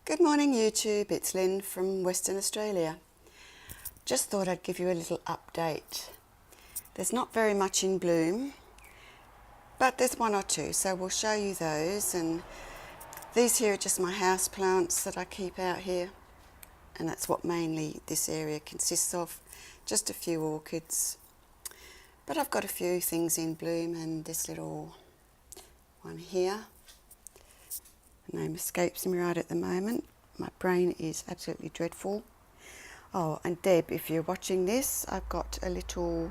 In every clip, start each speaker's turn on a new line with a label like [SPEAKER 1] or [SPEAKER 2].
[SPEAKER 1] Good morning YouTube, it's Lynn from Western Australia. Just thought I'd give you a little update. There's not very much in bloom, but there's one or two, so we'll show you those. And these here are just my house plants that I keep out here, and that's what mainly this area consists of, just a few orchids. But I've got a few things in bloom, and this little one here. The name escapes me right at the moment. My brain is absolutely dreadful. Oh, and Deb, if you're watching this, I've got a little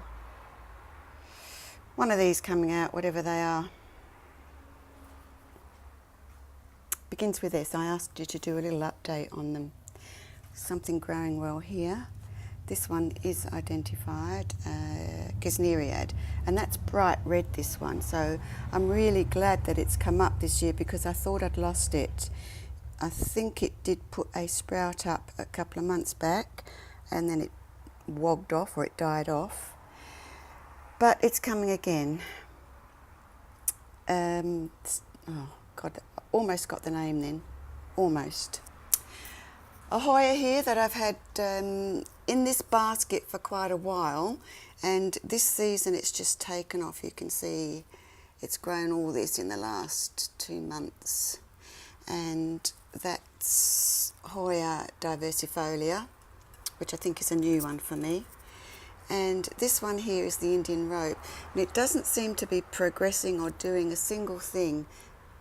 [SPEAKER 1] one of these coming out, whatever they are. Begins with S. I asked you to do a little update on them. Something growing well here. This one is identified, Gesneriad, and that's bright red, this one. So I'm really glad that it's come up this year because I thought I'd lost it. I think it did put a sprout up a couple of months back and then it wogged off, or it died off. But it's coming again. Oh God, almost got the name then. Almost. A Hoya here that I've had in this basket for quite a while, and this season it's just taken off. You can see it's grown all this in the last 2 months, and that's Hoya diversifolia, which I think is a new one for me. And this one here is the Indian rope, and it doesn't seem to be progressing or doing a single thing,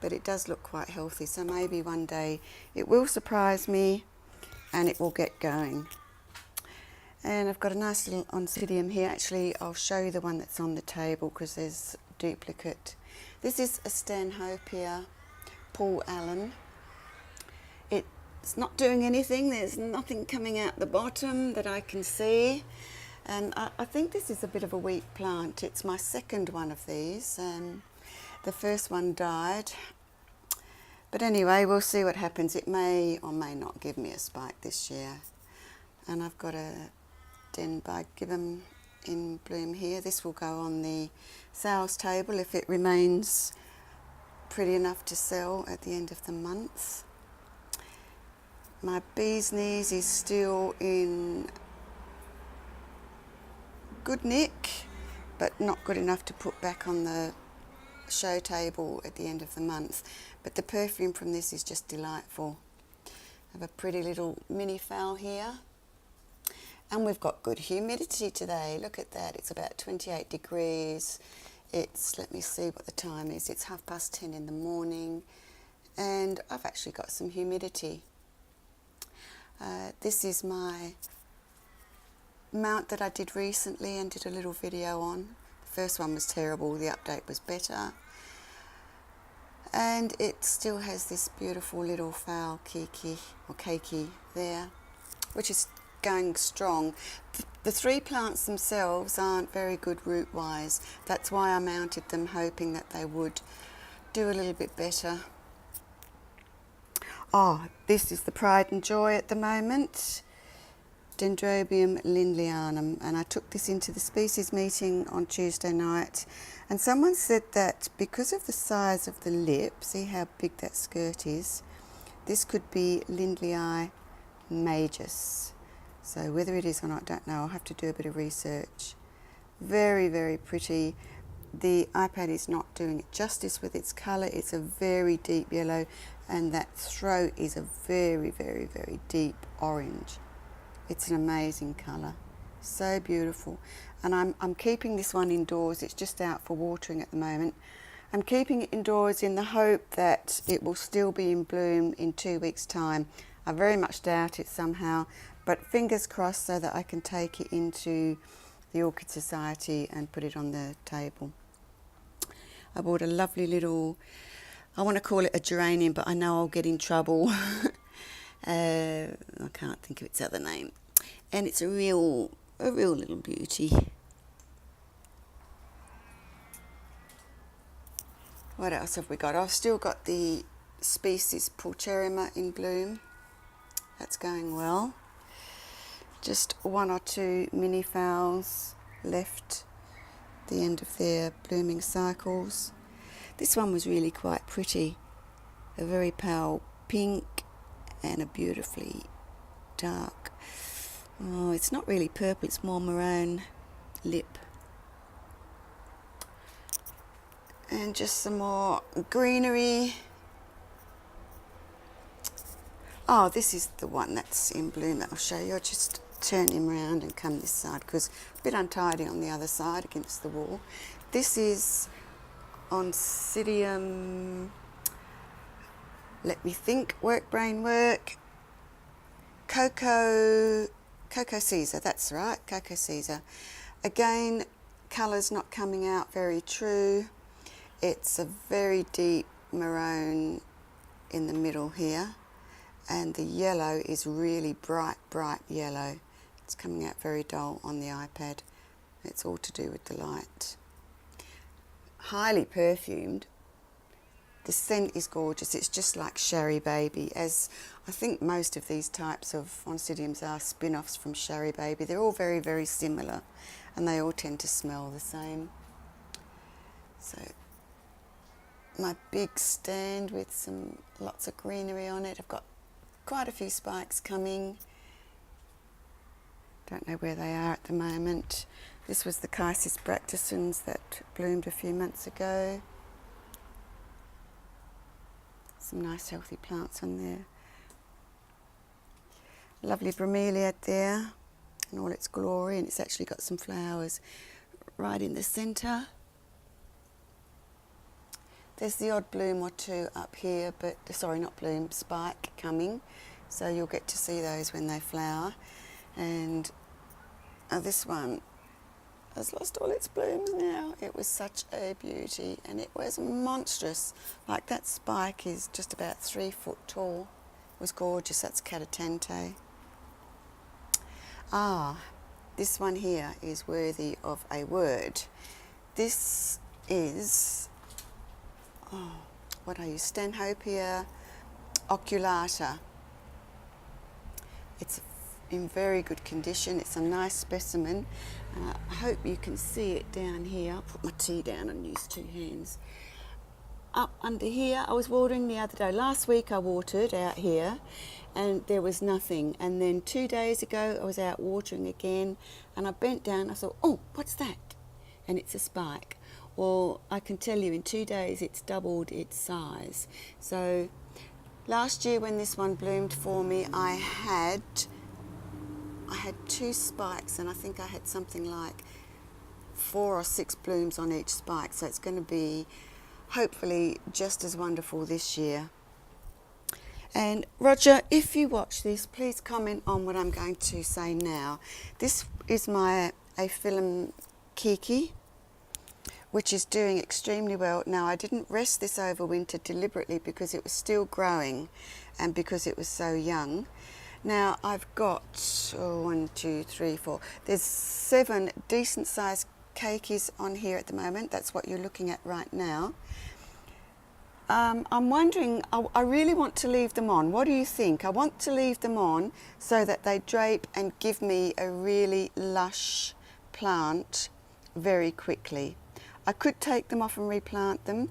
[SPEAKER 1] but it does look quite healthy, so maybe one day it will surprise me and it will get going. And I've got a nice little oncidium here. Actually, I'll show you the one that's on the table because there's duplicate. This is a Stanhopea Paul Allen. It's not doing anything. There's nothing coming out the bottom that I can see. And I think this is a bit of a weak plant. It's my second one of these. The first one died. But anyway, we'll see what happens. It may or may not give me a spike this year. And I've got a Dendrobium in bloom here. This will go on the sales table if it remains pretty enough to sell at the end of the month. My bee's knees is still in good nick, but not good enough to put back on the show table at the end of the month. But the perfume from this is just delightful. I have a pretty little mini fowl here. And we've got good humidity today. Look at that. It's about 28 degrees. It's, let me see what the time is. It's 10:30 in the morning. And I've actually got some humidity. This is my mount that I did recently and did a little video on. The first one was terrible. The update was better. And it still has this beautiful little fowl keiki there, which is going strong. The three plants themselves aren't very good root wise. That's why I mounted them, hoping that they would do a little bit better. Oh, this is the pride and joy at the moment, Dendrobium lindleyi, and I took this into the species meeting on Tuesday night, and someone said that because of the size of the lip, see how big that skirt is, this could be Lindleyi majus. So whether it is or not, I don't know. I'll have to do a bit of research. Very, very pretty. The iPad is not doing it justice with its colour. It's a very deep yellow, and that throat is a very, very, very deep orange. It's an amazing colour, so beautiful. And I'm keeping this one indoors. It's just out for watering at the moment. I'm keeping it indoors in the hope that it will still be in bloom in 2 weeks' time. I very much doubt it somehow, but fingers crossed so that I can take it into the Orchid Society and put it on the table. I bought a lovely little, I want to call it a geranium, but I know I'll get in trouble. I can't think of its other name, and it's a real little beauty. What else have we got? I've still got the species Pulcherrima in bloom. That's going well. Just one or two mini fowls left at the end of their blooming cycles. This one was really quite pretty, a very pale pink and a beautifully dark, oh, it's not really purple, it's more maroon lip. And just some more greenery. Oh, this is the one that's in bloom that I'll show you. I'll just turn him around and come this side because a bit untidy on the other side against the wall. This is Oncidium, let me think, work brain work, Cocoa Caesar, that's right, Cocoa Caesar. Again, colours not coming out very true. It's a very deep maroon in the middle here, and the yellow is really bright yellow. It's coming out very dull on the iPad. It's all to do with the light. Highly perfumed. The scent is gorgeous. It's just like Sherry Baby, as I think most of these types of Oncidiums are spin-offs from Sherry Baby. They're all very, very similar, and they all tend to smell the same. So my big stand with lots of greenery on it. I've got quite a few spikes coming. Don't know where they are at the moment. This was the Chysis bractescens that bloomed a few months ago. Some nice healthy plants on there. Lovely bromeliad there in all its glory, and it's actually got some flowers right in the centre. There's the odd bloom or two up here, but sorry, not bloom, spike coming. So you'll get to see those when they flower. And this one has lost all its blooms now. It was such a beauty, and it was monstrous. Like, that spike is just about 3 foot tall. It was gorgeous. That's Catatante. This one here is worthy of a word. This is, what are you, Stanhopea oculata. It's in very good condition. It's a nice specimen. I hope you can see it down here. I'll put my tea down and use 2 hands. Up under here, I was watering the other day. Last week I watered out here and there was nothing. And then 2 days ago I was out watering again, and I bent down. I thought, oh, what's that? And it's a spike. Well, I can tell you in 2 days it's doubled its size. So last year when this one bloomed for me, I had 2 spikes, and I think I had something like 4 or 6 blooms on each spike. So it's going to be hopefully just as wonderful this year. And Roger, if you watch this, please comment on what I'm going to say now. This is my Aphyllum kiki, which is doing extremely well. Now, I didn't rest this over winter deliberately because it was still growing and because it was so young. Now, I've got 1, 2, 3, 4. There's 7 decent sized keikis on here at the moment. That's what you're looking at right now. I'm wondering, I really want to leave them on. What do you think? I want to leave them on so that they drape and give me a really lush plant very quickly. I could take them off and replant them,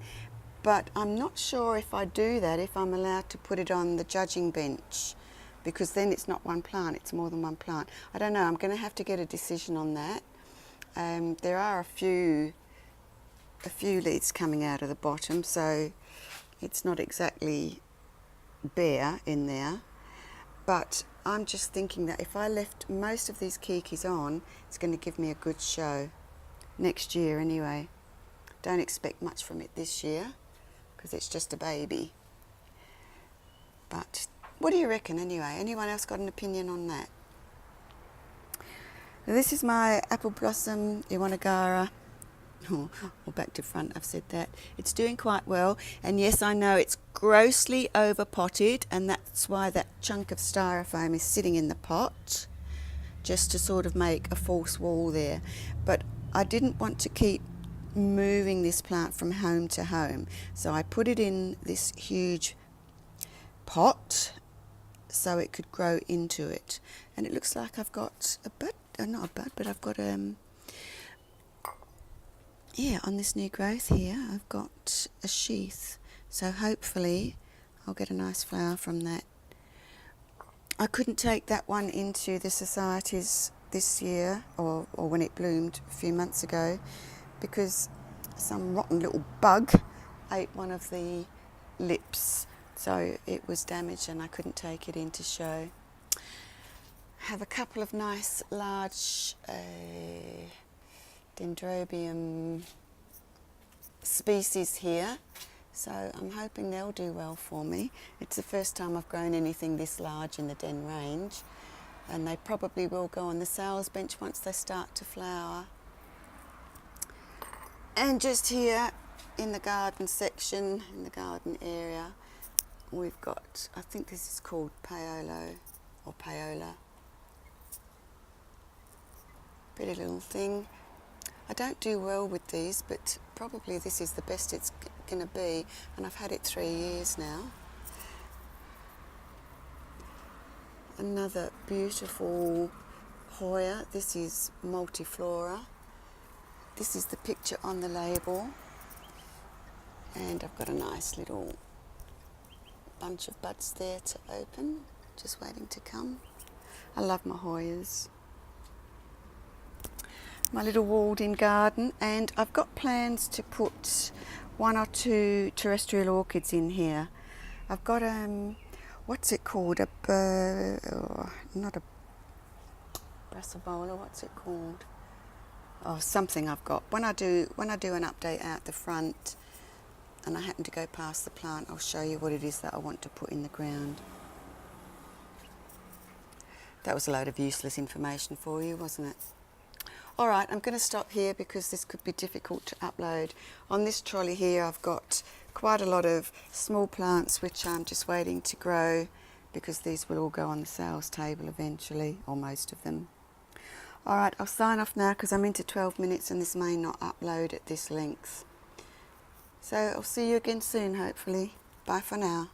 [SPEAKER 1] but I'm not sure if I do that, if I'm allowed to put it on the judging bench, because then it's not one plant, it's more than one plant. I don't know, I'm going to have to get a decision on that. There are a few leaves coming out of the bottom, so it's not exactly bare in there. But I'm just thinking that if I left most of these kikis on, it's going to give me a good show next year anyway. Don't expect much from it this year because it's just a baby. But what do you reckon anyway? Anyone else got an opinion on that? Now, this is my apple blossom Iwanagara. Or back to front, I've said that. It's doing quite well, and yes, I know it's grossly over potted, and that's why that chunk of styrofoam is sitting in the pot, just to sort of make a false wall there. But I didn't want to keep moving this plant from home to home, so I put it in this huge pot so it could grow into it. And it looks like I've got a bud, not a bud, but I've got on this new growth here, I've got a sheath. So hopefully I'll get a nice flower from that. I couldn't take that one into the societies this year, or when it bloomed a few months ago, because some rotten little bug ate one of the lips, so it was damaged and I couldn't take it in to show. Have a couple of nice large Dendrobium species here, so I'm hoping they'll do well for me. It's the first time I've grown anything this large in the Den range, and they probably will go on the sales bench once they start to flower. And just here in the garden section, in the garden area, we've got, I think this is called paolo or paola. Pretty little thing. I don't do well with these, but probably this is the best it's going to be, and I've had it 3 years now. Another beautiful Hoya. This is multiflora. This is the picture on the label, and I've got a nice little bunch of buds there to open, just waiting to come. I love my Hoyas. My little walled-in garden, and I've got plans to put 1 or 2 terrestrial orchids in here. I've got what's it called? Not a brassivola. What's it called? Oh, something I've got. When I do an update out the front, and I happen to go past the plant, I'll show you what it is that I want to put in the ground. That was a load of useless information for you, wasn't it? All right, I'm going to stop here because this could be difficult to upload. On this trolley here, I've got quite a lot of small plants which I'm just waiting to grow, because these will all go on the sales table eventually, or most of them. All right, I'll sign off now because I'm into 12 minutes and this may not upload at this length. So I'll see you again soon, hopefully. Bye for now.